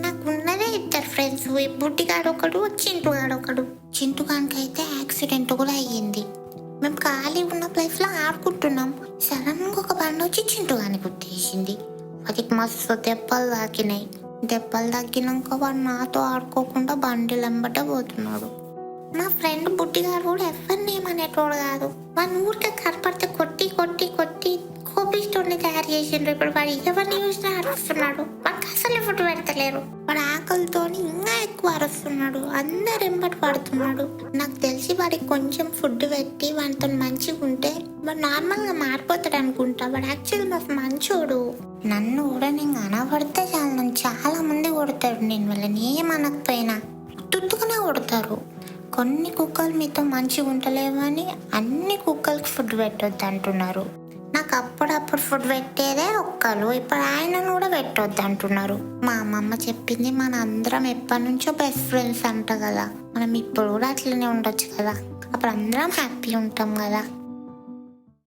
నాకున్నదే ఇద్దరు ఫ్రెండ్స్, ఈ బుడ్డిగాడు ఒకడు, చింటుగాడు ఒకడు. చింటుగానికి అయితే యాక్సిడెంట్ కూడా అయ్యింది. మేము ఖాళీ ఉన్న ప్లేస్లో ఆడుకుంటున్నాం, సడన్గా ఒక బండి వచ్చి చింటుగాని గుర్తేసింది. వాడికి మస్తు దెబ్బలు తాకినాయి. దెబ్బలు తగ్గినాక వాడు నాతో ఆడుకోకుండా బండి వెంబట పోతున్నాడు. మా ఫ్రెండ్ బుడ్డిగాడు కూడా ఎవరిని ఏమనేటోడు కాదు. వాడిని ఊరికే కనపడితే కొట్టి కొట్టి కొట్టి కోపిస్టోని తయారు చేసిండ్రు. ఇప్పుడు వాడు ఎవరిని చూసినా అరుస్తున్నాడు. వాడికి అసలు ఫుడ్ పెడతలేరు. వాడు ఆకలితో ఇంకా ఎక్కువ అరుస్తున్నాడు. అందరు ఎంబటి పడుతున్నాడు. నాకు తెలిసి వాడికి కొంచెం ఫుడ్ పెట్టి వాడితో మంచిగా ఉంటే వాడు నార్మల్గా మారిపోతాడు అనుకుంటా. వాడు యాక్చువల్లీ మాకు మంచోడు. నన్ను కూడా నేను అనబడితే చాలు నన్ను చాలా మంది కొడతాడు. నేను వాళ్ళని ఏమనకపోయినా తుత్తుకునే కొడతారు. కొన్ని కుక్కలు మీతో మంచిగా ఉండలేవని అన్ని కుక్కలకి ఫుడ్ పెట్టొద్దు అంటున్నారు. నాకు అప్పుడప్పుడు ఫుడ్ పెట్టేదే ఒక్కరు, ఇప్పుడు ఆయనను కూడా పెట్టొద్దు అంటున్నారు. మా అమ్మమ్మ చెప్పింది మన అందరం ఎప్పటి నుంచో బెస్ట్ ఫ్రెండ్స్ అంట కదా, మనం ఇప్పుడు కూడా అట్లనే ఉండొచ్చు కదా, అప్పుడు అందరం హ్యాపీ ఉంటాం కదా.